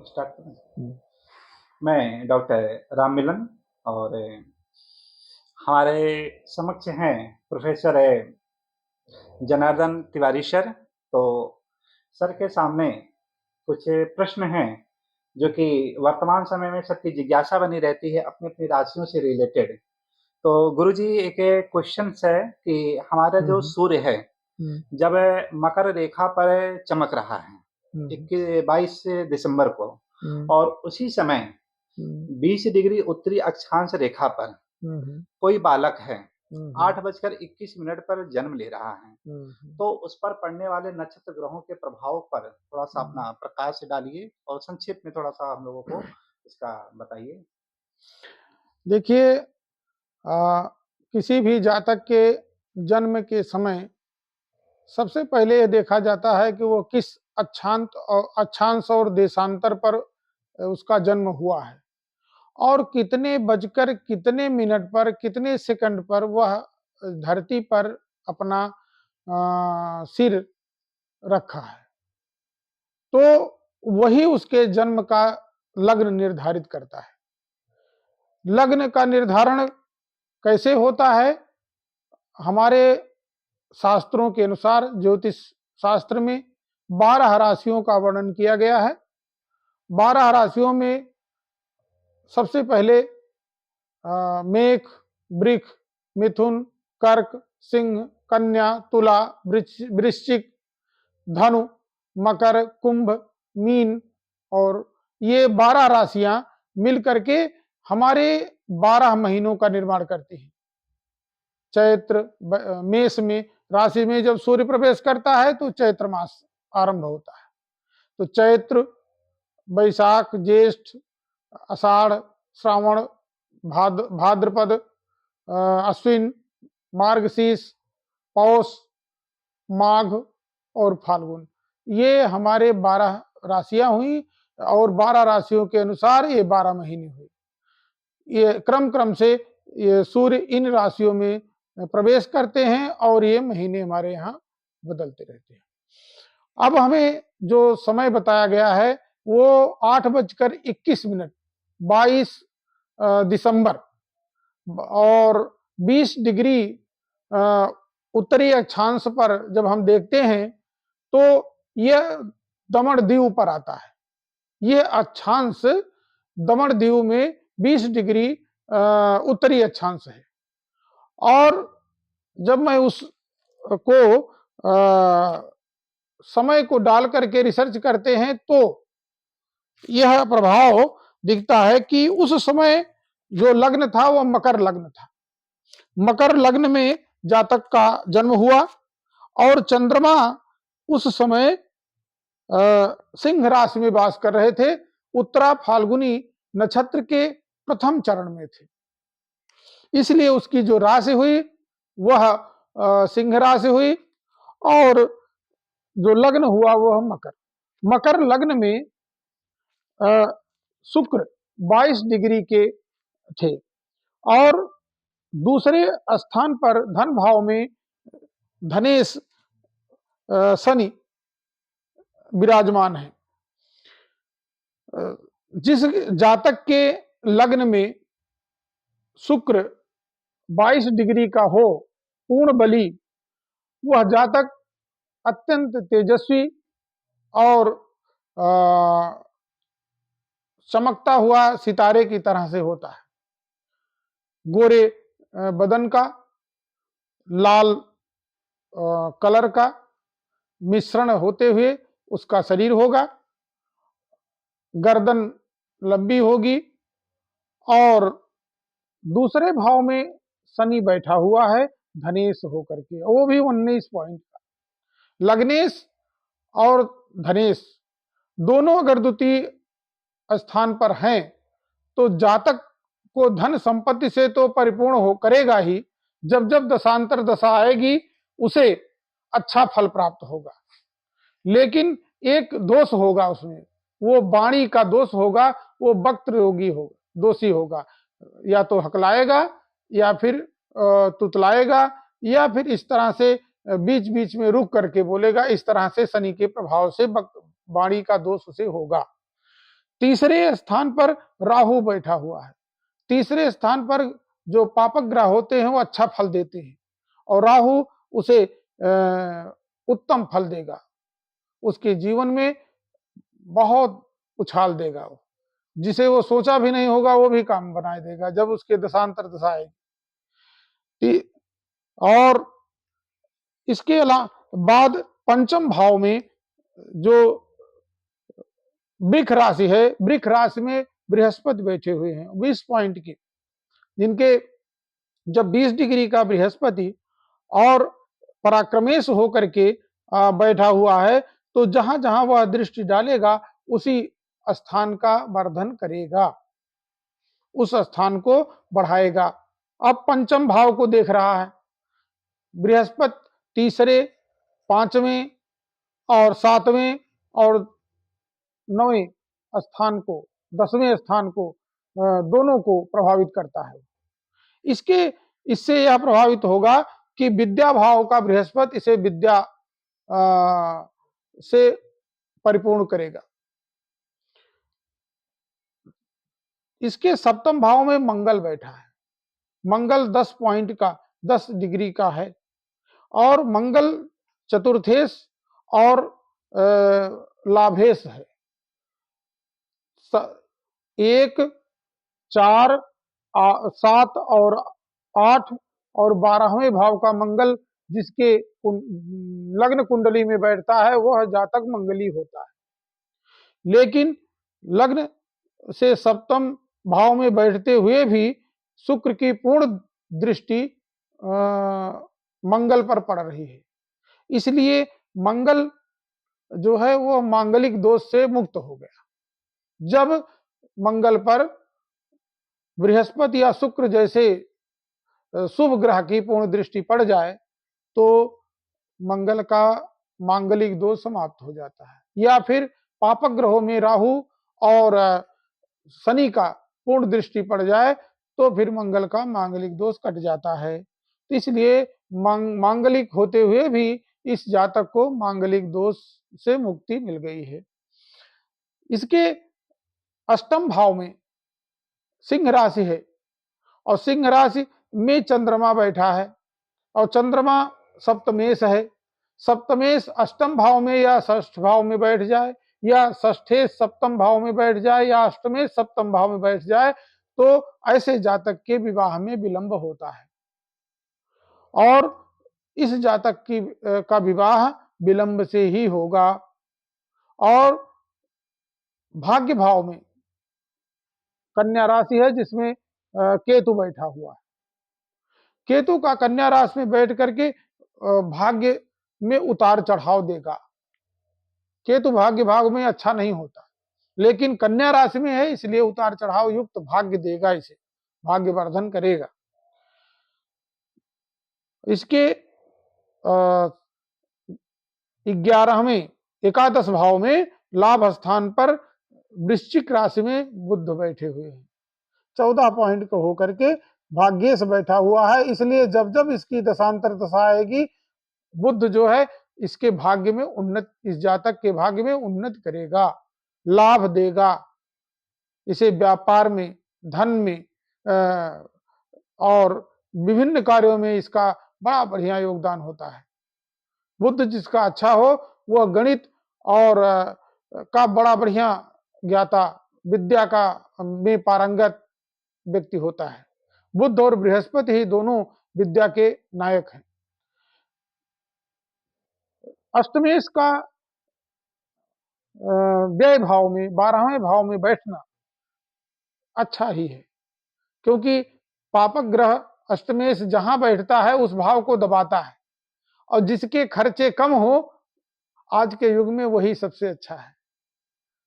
Start करें। हम्म। मैं doctor Ram Milan और हमारे समक्ष हैं प्रोफेसर जनार्दन तिवारी सर। तो सर के सामने कुछ प्रश्न हैं जो कि वर्तमान समय में सबकी जिज्ञासा बनी रहती है अपनी अपनी राशियों से रिलेटेड। तो गुरुजी एक क्वेश्चन है कि हमारा जो हम्म। सूर्य है हम्म। जब मकर रेखा पर चमक रहा है हम्म। 22 दिसंबर को, हम्म। और उसी समय हम्म। 20 डिग्री उत्तरी अक्षांश रेखा पर हम्म। कोई बालक है हम्म। 8:21 पर जन्म ले रहा है, हम्म। तो उस पर पड़ने वाले नक्षत्र ग्रहों के प्रभाव पर थोड़ा सा हम्म। अपना प्रकाश डालिए और संक्षेप में थोड़ा सा हम लोगों को इसका बताइए। देखिए, किसी भी जातक के जन्म के समय सबसे पहले ये देखा जाता है कि वो किस अक्षांश और देशांतर पर उसका जन्म हुआ है और कितने बजकर कितने मिनट पर कितने सेकंड पर वह धरती पर अपना सिर रखा है। तो वही उसके जन्म का लग्न निर्धारित करता है। लग्न का निर्धारण कैसे होता है? हमारे शास्त्रों के अनुसार ज्योतिष शास्त्र में 12 राशियों का वर्णन किया गया है। 12 राशियों में सबसे पहले मेष, वृष, मिथुन, कर्क, सिंह, कन्या, तुला, वृश्चिक, धनु, मकर, कुंभ, मीन, और ये 12 राशियां मिलकर के हमारे 12 महीनों का निर्माण करती हैं। चैत्र मेष में राशि में जब सूर्य प्रवेश करता है तो चैत्र मास आरंभ होता है। तो चैत्र, बैसाख, ज्येष्ठ, आषाढ़, श्रावण, भाद्रपद, अश्विन, मार्गशीर्ष, पौष, माघ और फाल्गुन, ये हमारे 12 राशियां हुई और 12 राशियों के अनुसार ये 12 महीने हुए। ये क्रम क्रम से ये सूर्य इन राशियों में प्रवेश करते हैं और ये महीने हमारे यहाँ बदलते रहते हैं। अब हमें जो समय बताया गया है वो 8:21 22 दिसंबर और 20 डिग्री उत्तरी अक्षांश पर जब हम देखते हैं तो यह दमन दीव पर आता है। यह अक्षांश दमन दीव में 20 डिग्री उत्तरी अक्षांश है। और जब मैं उस को समय को डाल करके रिसर्च करते हैं तो यह प्रभाव दिखता है कि उस समय जो लग्न था वह मकर लग्न था। मकर लग्न में जातक का जन्म हुआ और चंद्रमा उस समय सिंह राशि में वास कर रहे थे। उत्तरा फाल्गुनी नक्षत्र के प्रथम चरण में थे, इसलिए उसकी जो राशि हुई वह सिंह राशि हुई और जो लग्न हुआ वह मकर। मकर लग्न में शुक्र 22 डिग्री के थे और दूसरे स्थान पर धन भाव में धनेश शनि विराजमान है। जिस जातक के लग्न में शुक्र 22 डिग्री का हो, पूर्ण बली, वह जातक अत्यंत तेजस्वी और चमकता हुआ सितारे की तरह से होता है। गोरे बदन का, लाल कलर का मिश्रण होते हुए उसका शरीर होगा, गर्दन लंबी होगी और दूसरे भाव में शनि बैठा हुआ है धनेश होकर के, वो भी 19 पॉइंट का। लग्नेश और धनेश दोनों अगर द्वितीय स्थान पर हैं तो जातक को धन संपत्ति से तो परिपूर्ण हो करेगा ही, जब जब दशांतर दशा आएगी उसे अच्छा फल प्राप्त होगा। लेकिन एक दोष होगा उसमें, वो वाणी का दोष होगा, वो वक्त रोगी होगा, दोषी होगा, या तो हकलाएगा या फिर तुतलाएगा या फिर इस तरह से बीच बीच में रुक करके बोलेगा। इस तरह से शनि के प्रभाव से वाणी का दोष उसे होगा। तीसरे स्थान पर राहु बैठा हुआ है। तीसरे स्थान पर जो पापक ग्रह होते हैं वो अच्छा फल देते हैं और राहु उसे उत्तम फल देगा, उसके जीवन में बहुत उछाल देगा, वो जिसे वो सोचा भी नहीं होगा वो भी काम बना देगा जब उसके दशांतर दशा आएगी। और इसके अलावा बाद पंचम भाव में जो वृक्ष राशि है, वृक्ष राशि में बृहस्पति बैठे हुए हैं 20 पॉइंट के, जिनके जब 20 डिग्री का बृहस्पति और पराक्रमेश होकर के बैठा हुआ है तो जहां जहां वह दृष्टि डालेगा उसी स्थान का वर्धन करेगा, उस स्थान को बढ़ाएगा। अब पंचम भाव को देख रहा है बृहस्पति, तीसरे, पांचवें और सातवें और 9वें स्थान को, 10वें स्थान को, दोनों को प्रभावित करता है। इससे यह प्रभावित होगा कि विद्या भाव का बृहस्पति इसे विद्या से परिपूर्ण करेगा। इसके सप्तम भाव में मंगल बैठा है, मंगल 10 पॉइंट का, 10 डिग्री का है और मंगल चतुर्थेश और लाभेश है। 1, 4, 7 और 8 और 12वें भाव का मंगल जिसके लग्न कुंडली में बैठता है वह जातक मंगली होता है। लेकिन लग्न से सप्तम भाव में बैठते हुए भी शुक्र की पूर्ण दृष्टि मंगल पर पड़ रही है, इसलिए मंगल जो है वो मांगलिक दोष से मुक्त हो गया। जब मंगल पर बृहस्पति या शुक्र जैसे शुभ ग्रह की पूर्ण दृष्टि पड़ जाए तो मंगल का मांगलिक दोष समाप्त हो जाता है। या फिर पापक ग्रहों में राहु और शनि का पूर्ण दृष्टि पड़ जाए तो फिर मंगल का मांगलिक दोष कट जाता है। तो इसलिए मांगलिक होते हुए भी इस जातक को मांगलिक दोष से मुक्ति मिल गई है। इसके अष्टम भाव में सिंह राशि है और सिंह राशि में चंद्रमा बैठा है और चंद्रमा सप्तमेश है। सप्तमेश अष्टम भाव में या षष्ठ भाव में बैठ जाए या षष्ठेश सप्तम भाव में बैठ जाए या अष्टमेश सप्तम भाव में बैठ जाए तो ऐसे जातक के विवाह में विलंब होता है और इस जातक का विवाह विलंब से ही होगा। और भाग्य भाव में कन्या राशि है जिसमें केतु बैठा हुआ है। केतु का कन्या राशि में बैठ करके भाग्य में उतार चढ़ाव देगा। केतु भाग्य भाव में अच्छा नहीं होता, लेकिन कन्या राशि में है इसलिए उतार चढ़ाव युक्त भाग्य देगा, इसे भाग्य वर्धन करेगा। इसके 11वें एकादश भाव में लाभ स्थान पर वृश्चिक राशि में बुध बैठे हुए हैं, 14 पॉइंट को होकर के भाग्येश बैठा हुआ है। इसलिए जब जब इसकी दशांतर दशा आएगी बुध जो है इसके भाग्य में उन्नत, इस जातक के भाग्य में उन्नत करेगा, लाभ देगा, इसे व्यापार में, धन में और विभिन्न कार्यों में इसका बड़ा बढ़िया योगदान होता है। बुध जिसका अच्छा हो वह गणित और का बड़ा बढ़िया ज्ञाता, विद्या का में पारंगत व्यक्ति होता है। बुध और बृहस्पति ही दोनों विद्या के नायक हैं। अष्टमेश का व्यय भाव में 12वें भाव में बैठना अच्छा ही है, क्योंकि पापक ग्रह अष्टमेश जहां बैठता है उस भाव को दबाता है और जिसके खर्चे कम हो आज के युग में वही सबसे अच्छा है,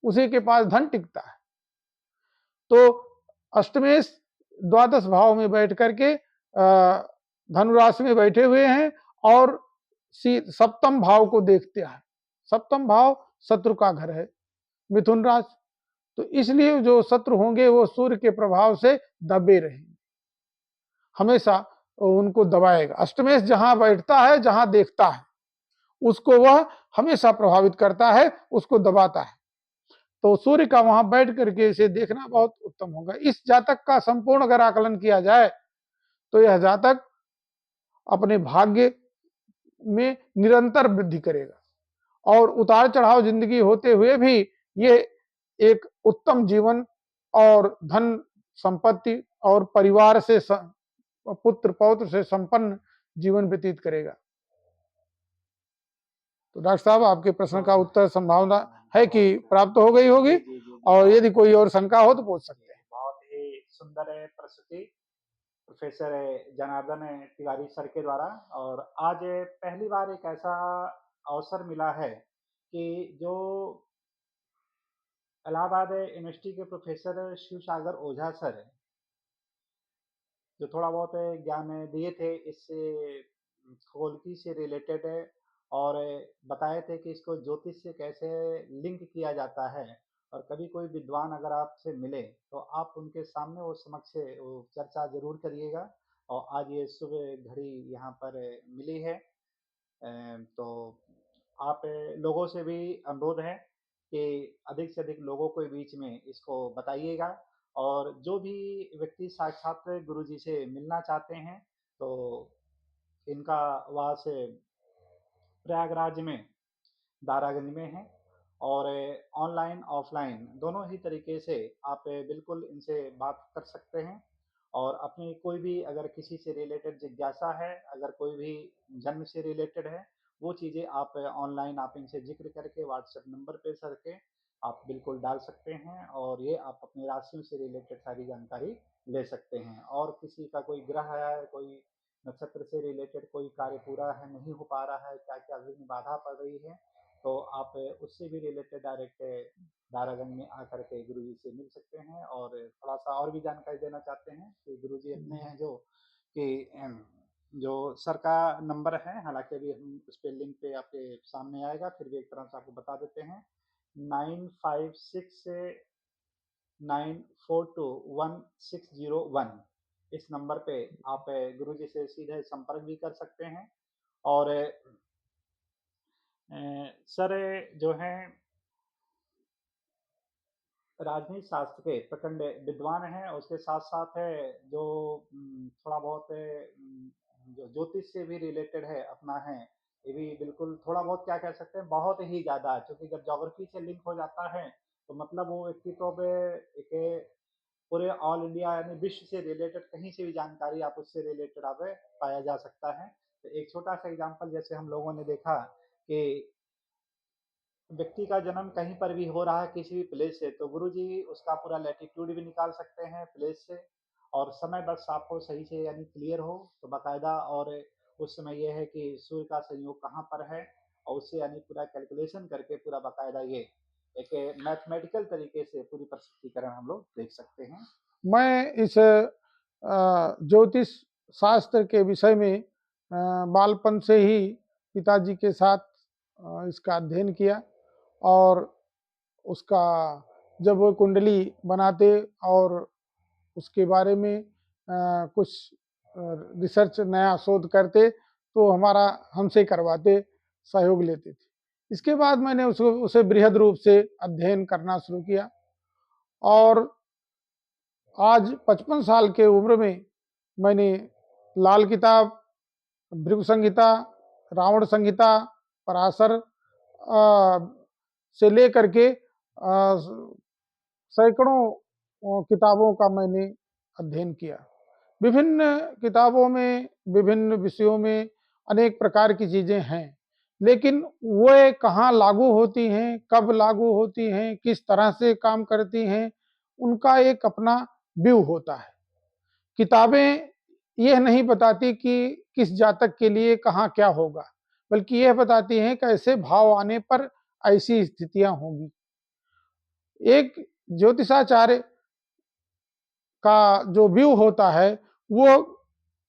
उसी के पास धन टिकता है। तो अष्टमेश द्वादश भाव में बैठ करके धनुराशि में बैठे हुए हैं और सप्तम भाव को देखते हैं। सप्तम भाव शत्रु का घर है, मिथुन राशि, तो इसलिए जो शत्रु होंगे वो सूर्य के प्रभाव से दबे रहेंगे, हमेशा उनको दबाएगा। अष्टमेश जहां बैठता है, जहां देखता है, उसको वह हमेशा प्रभावित करता है, उसको दबाता है। तो सूर्य का वहां बैठ करके इसे देखना बहुत उत्तम होगा। इस जातक का संपूर्ण अगर आकलन किया जाए तो यह जातक अपने भाग्य में निरंतर वृद्धि करेगा और उतार चढ़ाव जिंदगी होते हुए भी ये एक उत्तम जीवन और धन संपत्ति और परिवार से पुत्र पौत्र से संपन्न जीवन व्यतीत करेगा। तो डॉक्टर साहब, आपके प्रश्न का उत्तर संभावना है कि प्राप्त हो गई होगी, और यदि कोई और शंका हो तो पूछ सकते हैं। बहुत ही सुंदर प्रस्तुति प्रोफेसर जनार्दन तिवारी सर के द्वारा। और आज पहली बार एक ऐसा अवसर मिला है कि जो इलाहाबाद यूनिवर्सिटी के प्रोफेसर शिव सागर ओझा सर, जो थोड़ा बहुत ज्ञान दिए थे इस खगोलकी से रिलेटेड, और बताए थे कि इसको ज्योतिष से कैसे लिंक किया जाता है। और कभी कोई विद्वान अगर आपसे मिले तो आप उनके सामने वो समक्ष वो चर्चा जरूर करिएगा। और आज ये शुभ घड़ी यहाँ पर मिली है, तो आप लोगों से भी अनुरोध है कि अधिक से अधिक लोगों के बीच में इसको बताइएगा। और जो भी व्यक्ति साक्षात गुरुजी से मिलना चाहते हैं तो इनका वास प्रयागराज में दारागंज में है, और ऑनलाइन ऑफलाइन दोनों ही तरीके से आप बिल्कुल इनसे बात कर सकते हैं। और अपनी कोई भी अगर किसी से रिलेटेड जिज्ञासा है, अगर कोई भी जन्म से रिलेटेड है, वो चीज़ें आप ऑनलाइन आप इनसे जिक्र करके व्हाट्सएप नंबर पे सर के आप बिल्कुल डाल सकते हैं, और ये आप अपनी राशियों से रिलेटेड सारी जानकारी ले सकते हैं। और किसी का कोई ग्रह है, कोई नक्षत्र से रिलेटेड कोई कार्य पूरा है, नहीं हो पा रहा है, क्या क्या विघ्न बाधा पड़ रही है, तो आप उससे भी रिलेटेड डायरेक्ट दारागंज में आकर के गुरुजी से मिल सकते हैं। और थोड़ा सा और भी जानकारी देना चाहते हैं कि गुरुजी इतने हैं जो कि जो सर का नंबर है, हालांकि अभी हम उस पर लिंक पे आपके सामने आएगा, फिर भी एक तरह से आपको बता देते हैं। 9569421601 इस नंबर पे आप गुरुजी से सीधे संपर्क भी कर सकते हैं। और सर जो हैं राजनीति शास्त्र के प्रखंड विद्वान हैं, उसके साथ साथ है जो थोड़ा बहुत जो ज्योतिष से भी रिलेटेड है अपना है, ये भी बिल्कुल थोड़ा बहुत क्या कह सकते हैं, बहुत ही ज़्यादा, क्योंकि जब ज्योग्राफी से लिंक हो जाता है तो मतलब वो व्यक्ति तो अब एक पूरे ऑल इंडिया यानी विश्व से रिलेटेड कहीं से भी जानकारी आप उससे रिलेटेड आप पाया जा सकता है। तो एक छोटा सा एग्जांपल जैसे हम लोगों ने देखा कि व्यक्ति का जन्म कहीं पर भी हो रहा है किसी भी प्लेस से, तो गुरुजी उसका पूरा लैटिट्यूड भी निकाल सकते हैं प्लेस से, और समय बस आपको सही से यानी क्लियर हो तो बाकायदा। और उस समय यह है कि सूर्य का संयोग कहाँ पर है, और उससे यानी पूरा कैलकुलेशन करके पूरा बाकायदा ये एक मैथमेटिकल तरीके से पूरी प्रस्तुतिकरण हम लोग देख सकते हैं। मैं इस ज्योतिष शास्त्र के विषय में बालपन से ही पिताजी के साथ इसका अध्ययन किया, और उसका जब वो कुंडली बनाते और उसके बारे में कुछ रिसर्च नया शोध करते तो हमारा हमसे करवाते, सहयोग लेते थे। इसके बाद मैंने उसको उसे बृहद रूप से अध्ययन करना शुरू किया, और आज 55 साल के उम्र में मैंने लाल किताब, भृगु संहिता, रावण संहिता, पराशर से लेकर के सैकड़ों किताबों का मैंने अध्ययन किया। विभिन्न किताबों में विभिन्न विषयों में अनेक प्रकार की चीजें हैं, लेकिन वे कहाँ लागू होती हैं, कब लागू होती हैं, किस तरह से काम करती हैं, उनका एक अपना व्यू होता है। किताबें यह नहीं बताती कि किस जातक के लिए कहाँ क्या होगा, बल्कि यह बताती हैं कैसे भाव आने पर ऐसी स्थितियां होंगी। एक ज्योतिषाचार्य का जो व्यू होता है वो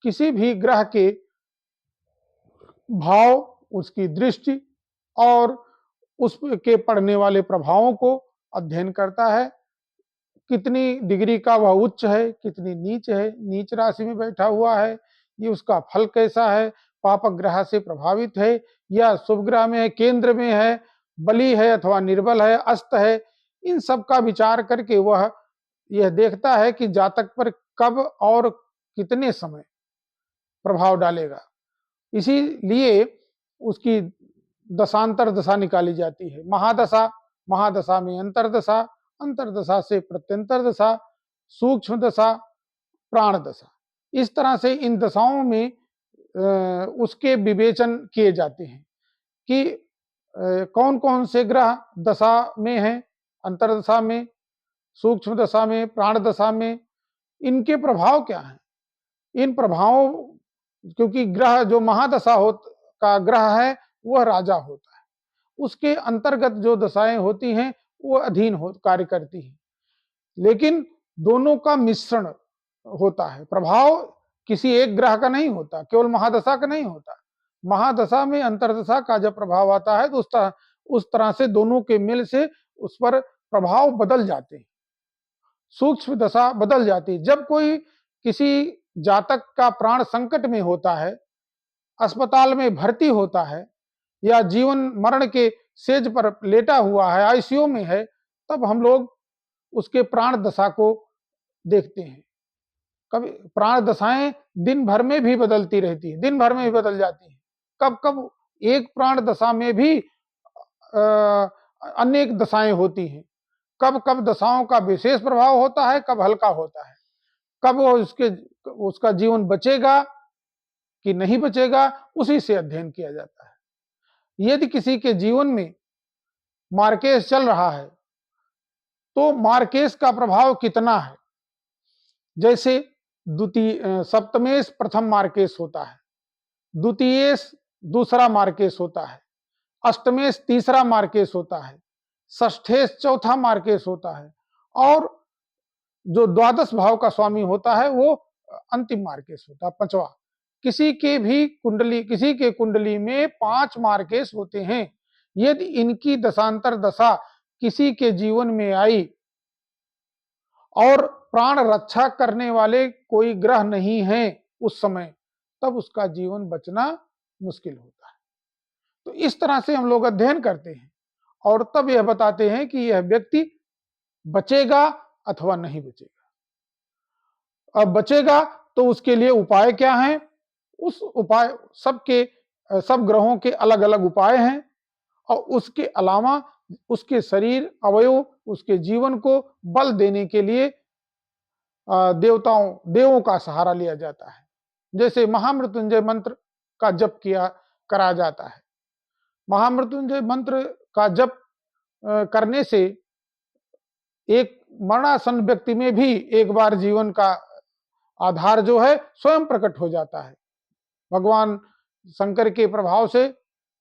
किसी भी ग्रह के भाव, उसकी दृष्टि और उसके पड़ने वाले प्रभावों को अध्ययन करता है। कितनी डिग्री का वह उच्च है, कितनी नीच है, नीच राशि में बैठा हुआ है, ये उसका फल कैसा है, पापक ग्रह से प्रभावित है या शुभ ग्रह में है, केंद्र में है, बली है अथवा निर्बल है, अस्त है, इन सब का विचार करके वह यह देखता है कि जातक पर कब और कितने समय प्रभाव डालेगा। इसीलिए उसकी दशांतर दशा निकाली जाती है। महादशा, महादशा में अंतरदशा, अंतरदशा से प्रत्यंतर दशा, सूक्ष्म दशा, प्राण दशा। इस तरह से इन दशाओं में उसके विवेचन किए जाते हैं कि कौन कौन से ग्रह दशा में हैं, अंतरदशा में, सूक्ष्म दशा में, प्राण दशा में, इनके प्रभाव क्या हैं। इन प्रभावों, क्योंकि ग्रह जो महादशा का ग्रह है वह राजा होता है, उसके अंतर्गत जो दशाएं होती हैं वो अधीन कार्य करती हैं, लेकिन दोनों का मिश्रण होता है। प्रभाव किसी एक ग्रह का नहीं होता, केवल महादशा का नहीं होता। महादशा में अंतरदशा का जब प्रभाव आता है तो उस तरह से दोनों के मिल से उस पर प्रभाव बदल जाते हैं, सूक्ष्म दशा बदल जाती है। जब कोई किसी जातक का प्राण संकट में होता है, अस्पताल में भर्ती होता है या जीवन मरण के सेज पर लेटा हुआ है, आईसीयू में है, तब हम लोग उसके प्राण दशा को देखते हैं। कभी प्राण दशाएं दिन भर में भी बदलती रहती है, दिन भर में भी बदल जाती है। कब कब एक प्राण दशा में भी अनेक दशाएं होती हैं। कब कब दशाओं का विशेष प्रभाव होता है, कब हल्का होता है, कब वो उसका जीवन बचेगा कि नहीं बचेगा, उसी से अध्ययन किया जाता है। यदि किसी के जीवन में मार्केस चल रहा है तो मार्केस का प्रभाव कितना है। जैसे सप्तमेश प्रथम मार्केस होता है, द्वितीयेश दूसरा मार्केस होता है, अष्टमेश तीसरा मार्केस होता है, षष्ठेश चौथा मार्केस होता है, और जो द्वादश भाव का स्वामी होता है वो अंतिम मार्केस होता है, पांचवा। किसी के कुंडली में 5 मार्केस होते हैं। यदि इनकी दशांतर दशा किसी के जीवन में आई और प्राण रक्षा करने वाले कोई ग्रह नहीं है उस समय, तब उसका जीवन बचना मुश्किल होता है। तो इस तरह से हम लोग अध्ययन करते हैं और तब यह बताते हैं कि यह व्यक्ति बचेगा अथवा नहीं बचेगा। अब बचेगा तो उसके लिए उपाय क्या है। उस उपाय सब ग्रहों के अलग अलग उपाय हैं, और उसके अलावा उसके शरीर अवयव, उसके जीवन को बल देने के लिए देवों का सहारा लिया जाता है। जैसे महामृत्युंजय मंत्र का जप करा जाता है। महामृत्युंजय मंत्र का जप करने से एक मरणासन व्यक्ति में भी एक बार जीवन का आधार जो है स्वयं प्रकट हो जाता है। भगवान शंकर के प्रभाव से,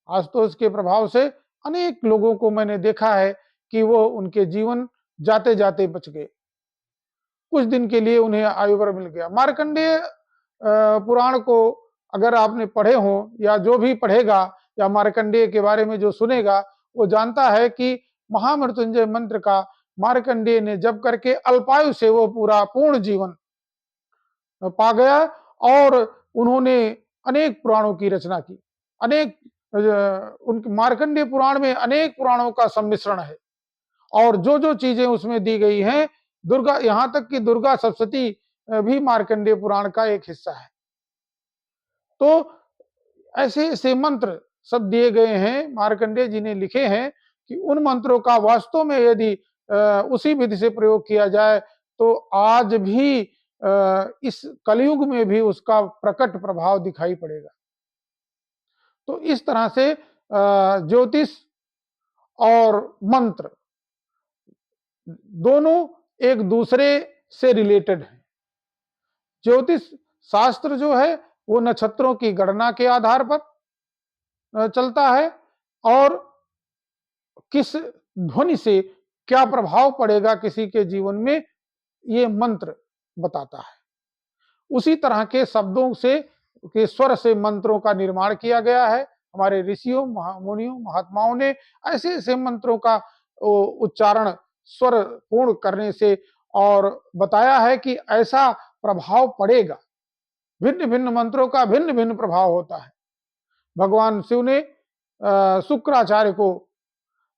आशुतोष के प्रभाव से अनेक लोगों को मैंने देखा है कि वो उनके जीवन जाते जाते बच गए, कुछ दिन के लिए उन्हें आयुवर मिल गया। मार्कंडेय पुराण को अगर आपने पढ़े हो या जो भी पढ़ेगा या मार्कंडेय के बारे में जो सुनेगा वो जानता है कि महामृत्युंजय मंत्र का मार्कंडेय ने जप करके अल्पायु से वो पूर्ण जीवन पा गया, और उन्होंने अनेक पुराणों की रचना की। उनके मार्कंडेय पुराण में अनेक पुराणों का सम्मिश्रण है, और जो जो चीजें उसमें दी गई हैं, दुर्गा, यहां तक कि दुर्गा सप्तशती भी मार्कंडेय पुराण का एक हिस्सा है। तो ऐसे ऐसे मंत्र सब दिए गए हैं, मार्कंडेय जी ने लिखे हैं कि उन मंत्रों का वास्तव में यदि उसी विधि से प्रयोग किया जाए तो आज भी इस कलयुग में भी उसका प्रकट प्रभाव दिखाई पड़ेगा। तो इस तरह से ज्योतिष और मंत्र दोनों एक दूसरे से रिलेटेड हैं। ज्योतिष शास्त्र जो है वो नक्षत्रों की गणना के आधार पर चलता है, और किस ध्वनि से क्या प्रभाव पड़ेगा किसी के जीवन में, ये मंत्र बताता है। उसी तरह के शब्दों से, के स्वर से मंत्रों का निर्माण किया गया है। हमारे ऋषियों, मुनियों, महात्माओं ने ऐसे ऐसे मंत्रों का उच्चारण स्वर पूर्ण करने से और बताया है कि ऐसा प्रभाव पड़ेगा। भिन्न भिन्न मंत्रों का भिन्न भिन्न प्रभाव होता है। भगवान शिव ने शुक्राचार्य को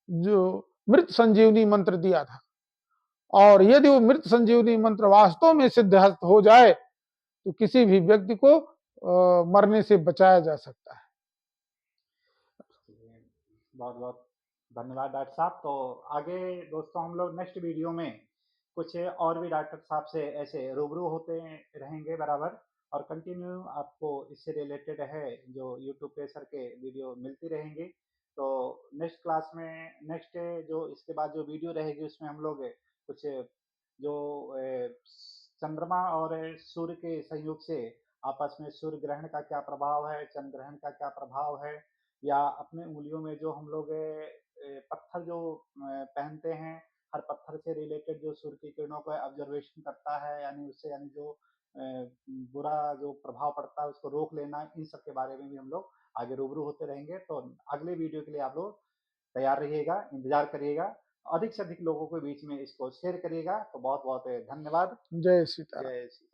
जो मृत संजीवनी मंत्र दिया था, और यदि वो मृत संजीवनी मंत्र वास्तव में सिद्धहस्त हो जाए तो किसी भी व्यक्ति को मरने से बचाया जा सकता है। बहुत बहुत धन्यवाद डॉक्टर साहब। तो आगे दोस्तों हम लोग नेक्स्ट वीडियो में कुछ और भी डॉक्टर साहब से ऐसे रूबरू होते रहेंगे बराबर, और कंटिन्यू आपको इससे रिलेटेड है जो यूट्यूब पे सर के वीडियो मिलती रहेंगी। तो नेक्स्ट क्लास में नेक्स्ट जो इसके बाद जो वीडियो रहेगी उसमें हम लोग कुछ जो चंद्रमा और सूर्य के संयोग से आपस में सूर्य ग्रहण का क्या प्रभाव है, चंद्र ग्रहण का क्या प्रभाव है, या अपने उंगलियों में जो हम लोग पत्थर जो पहनते हैं, हर पत्थर से रिलेटेड जो सूर्य की किरणों को ऑब्जर्वेशन करता है, यानी उससे यानी जो बुरा जो प्रभाव पड़ता है उसको रोक लेना, इन सब के बारे में भी हम लोग आगे रूबरू होते रहेंगे। तो अगले वीडियो के लिए आप लोग तैयार रहिएगा, इंतजार करिएगा, अधिक से अधिक लोगों के बीच में इसको शेयर करिएगा। तो बहुत बहुत धन्यवाद। जय सीताराम। जय श्री